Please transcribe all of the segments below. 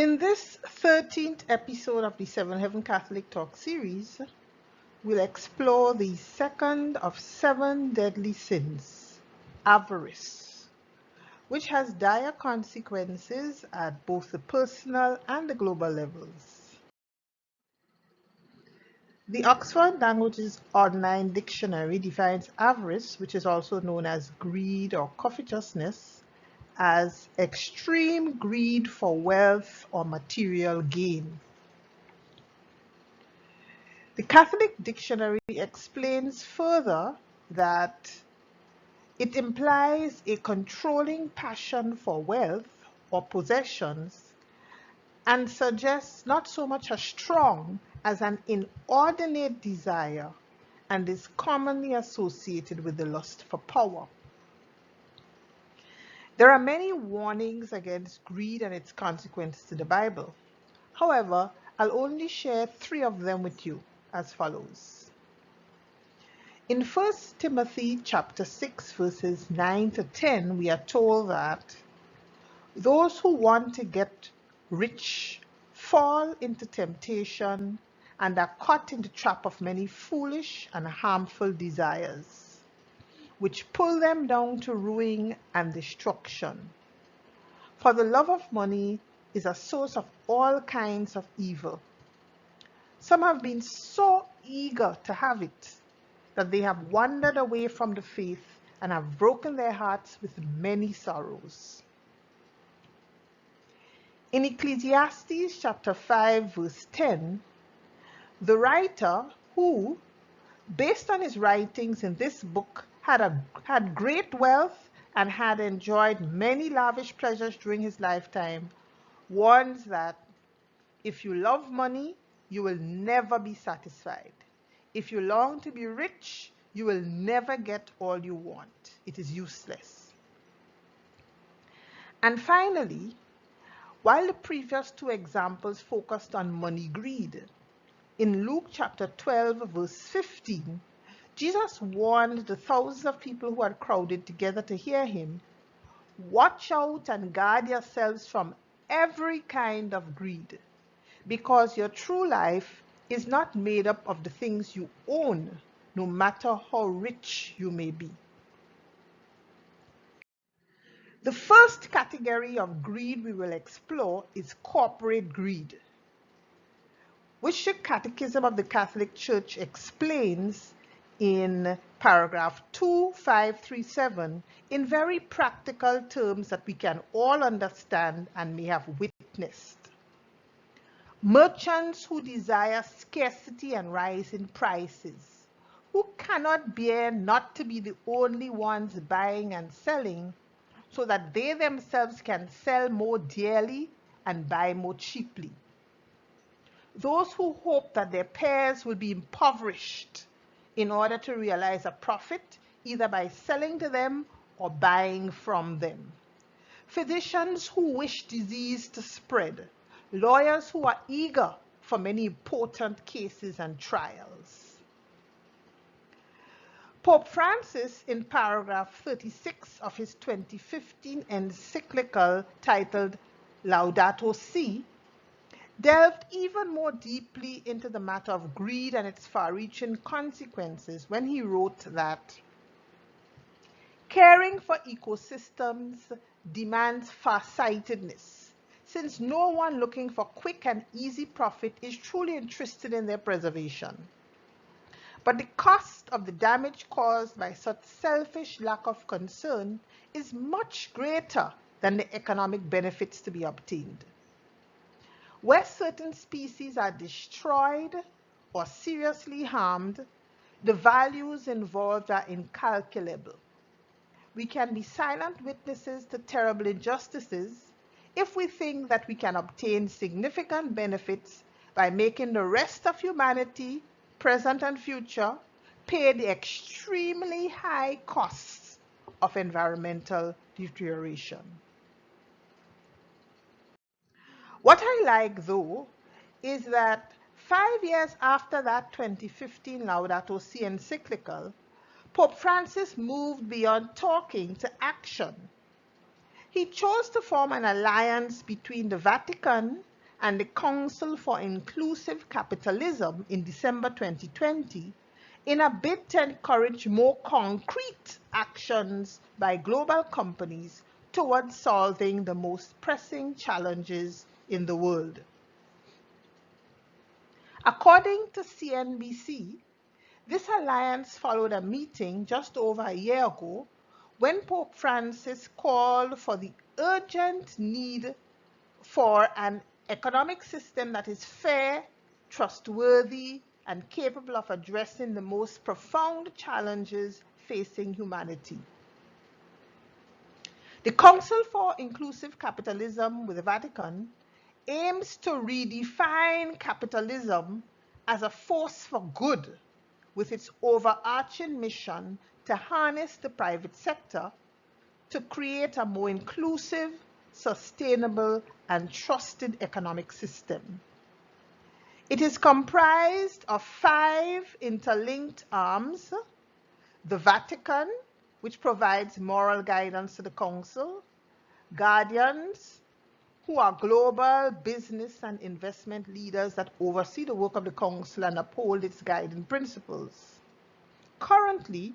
In this 13th episode of the Seven Heaven Catholic Talk series, we'll explore the second of 7 deadly sins, avarice, which has dire consequences at both the personal and the global levels. The Oxford Languages Online Dictionary defines avarice, which is also known as greed or covetousness, as extreme greed for wealth or material gain. The Catholic Dictionary explains further that it implies a controlling passion for wealth or possessions and suggests not so much a strong as an inordinate desire and is commonly associated with the lust for power. There are many warnings against greed and its consequences in the Bible. However, I'll only share 3 of them with you as follows. In 1 Timothy chapter 6 verses 9 to 10, we are told that those who want to get rich fall into temptation and are caught in the trap of many foolish and harmful desires, which pull them down to ruin and destruction. For the love of money is a source of all kinds of evil. Some have been so eager to have it that they have wandered away from the faith and have broken their hearts with many sorrows. In Ecclesiastes chapter 5 verse 10, the writer who, based on his writings in this book, had great wealth and had enjoyed many lavish pleasures during his lifetime, warns that if you love money, you will never be satisfied. If you long to be rich, you will never get all you want. It is useless. And finally, while the previous 2 examples focused on money greed, in Luke chapter 12 verse 15, Jesus warned the thousands of people who had crowded together to hear him, "Watch out and guard yourselves from every kind of greed, because your true life is not made up of the things you own, no matter how rich you may be." The first category of greed we will explore is corporate greed, which the Catechism of the Catholic Church explains in paragraph 2537 in very practical terms that we can all understand and may have witnessed. Merchants who desire scarcity and rise in prices, who cannot bear not to be the only ones buying and selling, so that they themselves can sell more dearly and buy more cheaply. Those who hope that their peers will be impoverished in order to realize a profit, either by selling to them or buying from them. Physicians who wish disease to spread. Lawyers who are eager for many important cases and trials. Pope Francis, in paragraph 36 of his 2015 encyclical titled Lauder, delved even more deeply into the matter of greed and its far-reaching consequences when he wrote that caring for ecosystems demands farsightedness, since no one looking for quick and easy profit is truly interested in their preservation. But the cost of the damage caused by such selfish lack of concern is much greater than the economic benefits to be obtained. Where certain species are destroyed or seriously harmed, the values involved are incalculable. We can be silent witnesses to terrible injustices if we think that we can obtain significant benefits by making the rest of humanity, present and future, pay the extremely high costs of environmental deterioration. What I like, though, is that 5 years after that 2015 Laudato Si encyclical, Pope Francis moved beyond talking to action. He chose to form an alliance between the Vatican and the Council for Inclusive Capitalism in December 2020 in a bid to encourage more concrete actions by global companies towards solving the most pressing challenges in the world. According to CNBC, this alliance followed a meeting just over a year ago when Pope Francis called for the urgent need for an economic system that is fair, trustworthy, and capable of addressing the most profound challenges facing humanity. The Council for Inclusive Capitalism with the Vatican aims to redefine capitalism as a force for good, with its overarching mission to harness the private sector to create a more inclusive, sustainable, and trusted economic system. It is comprised of 5 interlinked arms: the Vatican, which provides moral guidance to the Council; guardians, who are global business and investment leaders that oversee the work of the Council and uphold its guiding principles. Currently,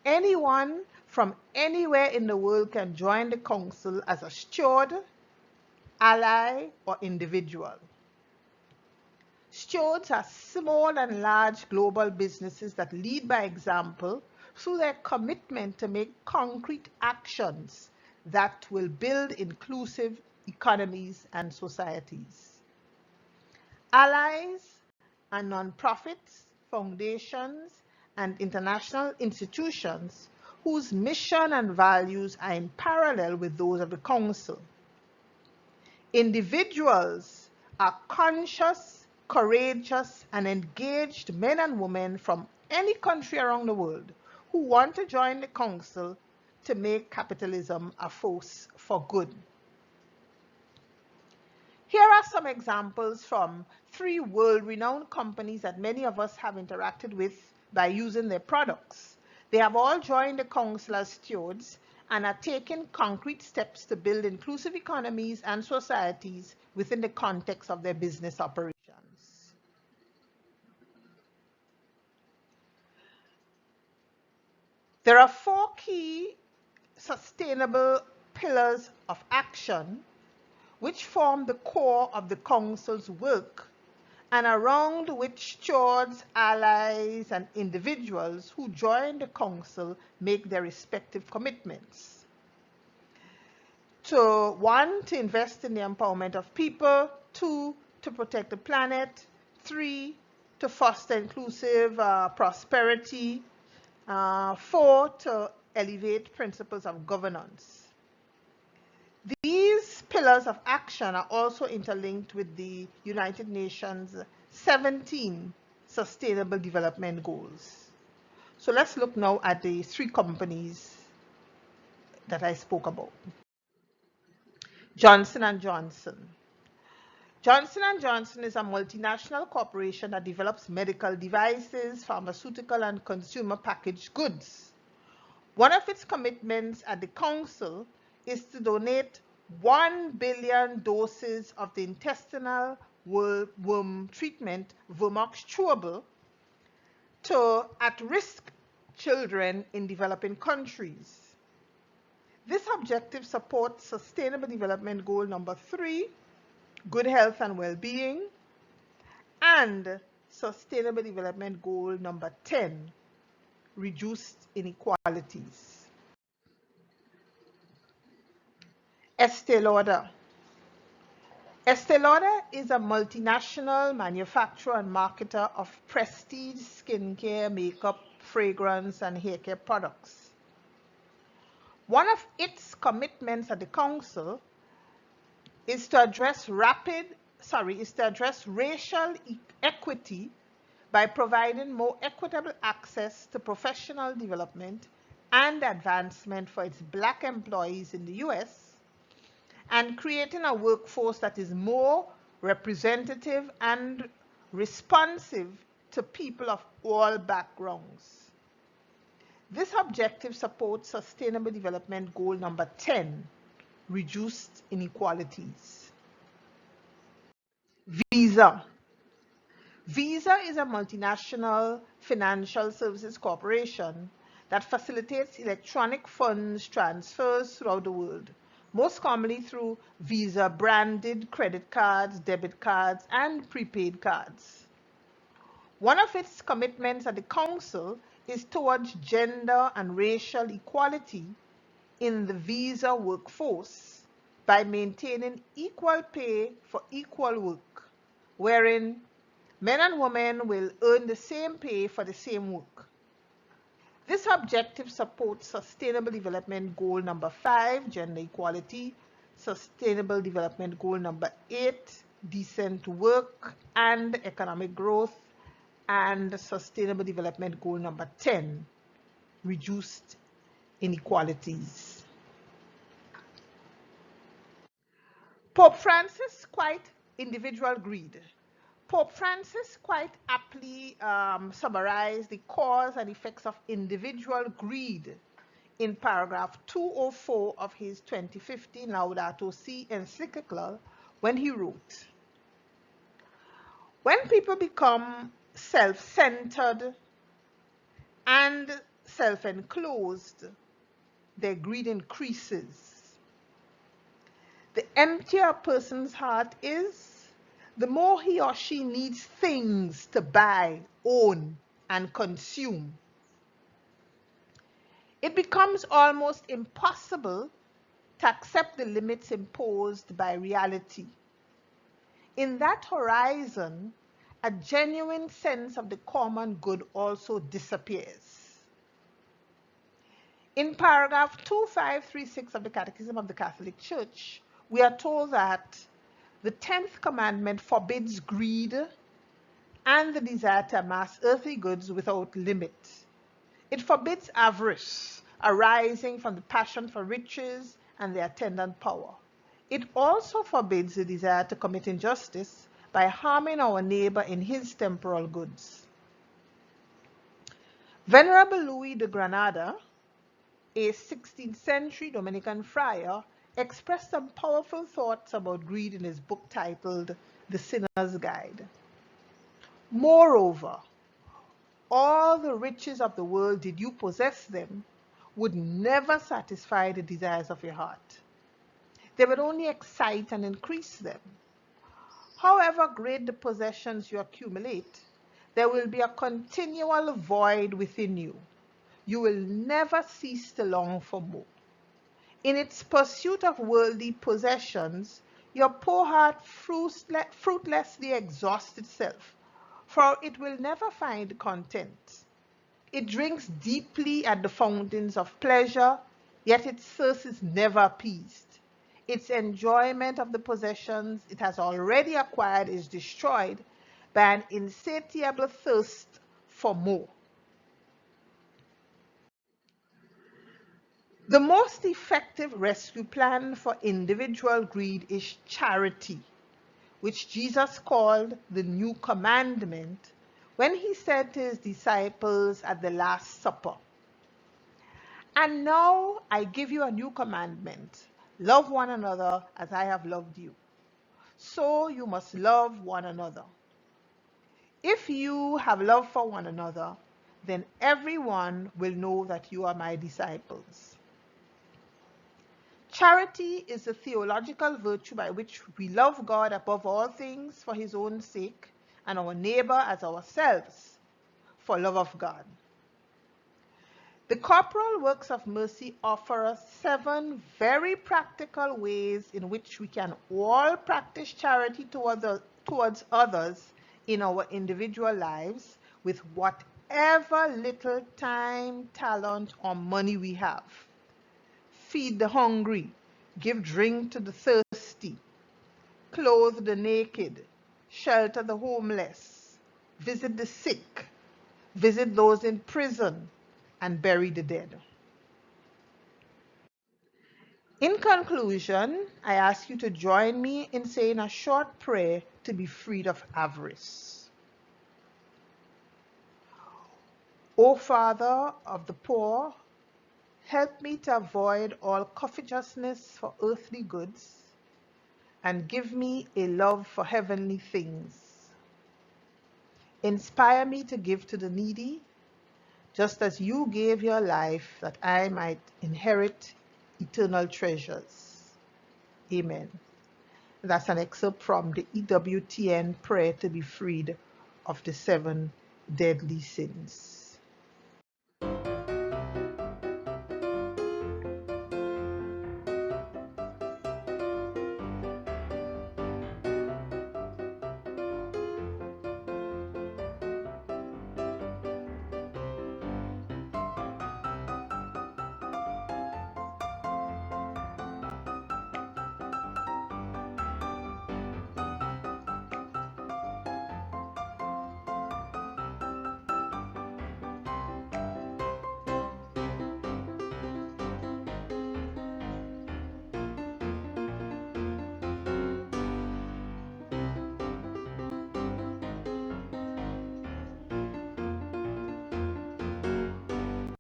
anyone from anywhere in the world can join the Council as a steward, ally, or individual. Stewards are small and large global businesses that lead by example through their commitment to make concrete actions that will build inclusive economies and societies. Allies are nonprofits, foundations, and international institutions whose mission and values are in parallel with those of the Council. Individuals are conscious, courageous, and engaged men and women from any country around the world who want to join the Council to make capitalism a force for good. Here are some examples from 3 world-renowned companies that many of us have interacted with by using their products. They have all joined the Council as stewards and are taking concrete steps to build inclusive economies and societies within the context of their business operations. There are 4 key sustainable pillars of action which form the core of the Council's work and around which stewards, allies, and individuals who join the Council make their respective commitments. 1, to invest in the empowerment of people; 2, to protect the planet; 3, to foster inclusive prosperity; 4, to elevate principles of governance. These pillars of action are also interlinked with the United Nations 17 Sustainable Development Goals. So let's look now at the 3 companies that I spoke about. Johnson & Johnson. Johnson & Johnson is a multinational corporation that develops medical devices, pharmaceutical, and consumer packaged goods. One of its commitments at the Council is to donate 1 billion doses of the intestinal worm treatment Vermox chewable to at-risk children in developing countries. This objective supports Sustainable Development Goal number 3, good health and well-being, and Sustainable Development Goal number 10, reduced inequalities. Estee Lauder. Estee Lauder is a multinational manufacturer and marketer of prestige skincare, makeup, fragrance, and hair care products. One of its commitments at the Council is to address racial equity by providing more equitable access to professional development and advancement for its Black employees in the US, and creating a workforce that is more representative and responsive to people of all backgrounds. This objective supports Sustainable Development Goal number 10, reduced inequalities. Visa. Visa is a multinational financial services corporation that facilitates electronic funds transfers throughout the world, most commonly through Visa branded credit cards, debit cards, and prepaid cards. One of its commitments at the Council is towards gender and racial equality in the Visa workforce by maintaining equal pay for equal work, wherein men and women will earn the same pay for the same work. This objective supports Sustainable Development Goal number 5, gender equality, Sustainable Development Goal number 8, decent work and economic growth, and Sustainable Development Goal number 10, reduced inequalities. Pope Francis quite individual greed. Pope Francis quite aptly summarized the cause and effects of individual greed in paragraph 204 of his 2015 Laudato Si encyclical when he wrote, "When people become self-centered and self-enclosed, their greed increases. The emptier a person's heart is, the more he or she needs things to buy, own, and consume. It becomes almost impossible to accept the limits imposed by reality. In that horizon, a genuine sense of the common good also disappears." In paragraph 2536 of the Catechism of the Catholic Church, we are told that the 10th commandment forbids greed and the desire to amass earthly goods without limit. It forbids avarice, arising from the passion for riches and the attendant power. It also forbids the desire to commit injustice by harming our neighbor in his temporal goods. Venerable Louis de Granada, a 16th century Dominican friar, expressed some powerful thoughts about greed in his book titled The Sinner's Guide. "Moreover, all the riches of the world, did you possess them, would never satisfy the desires of your heart. They would only excite and increase them. However great the possessions you accumulate, there will be a continual void within you. You will never cease to long for more. In its pursuit of worldly possessions, your poor heart fruitlessly exhausts itself, for it will never find content. It drinks deeply at the fountains of pleasure, yet its thirst is never appeased. Its enjoyment of the possessions it has already acquired is destroyed by an insatiable thirst for more." The most effective rescue plan for individual greed is charity, which Jesus called the new commandment when he said to his disciples at the Last Supper, "And now I give you a new commandment. Love one another as I have loved you. So you must love one another. If you have love for one another, then everyone will know that you are my disciples." Charity is the theological virtue by which we love God above all things for his own sake and our neighbor as ourselves for love of God. The corporal works of mercy offer us 7 very practical ways in which we can all practice charity towards others in our individual lives with whatever little time, talent, or money we have. Feed the hungry, give drink to the thirsty, clothe the naked, shelter the homeless, visit the sick, visit those in prison, and bury the dead. In conclusion, I ask you to join me in saying a short prayer to be freed of avarice. O Father of the poor, help me to avoid all covetousness for earthly goods, and give me a love for heavenly things. Inspire me to give to the needy, just as you gave your life that I might inherit eternal treasures. Amen. That's an excerpt from the EWTN Prayer to be Freed of the Seven Deadly Sins.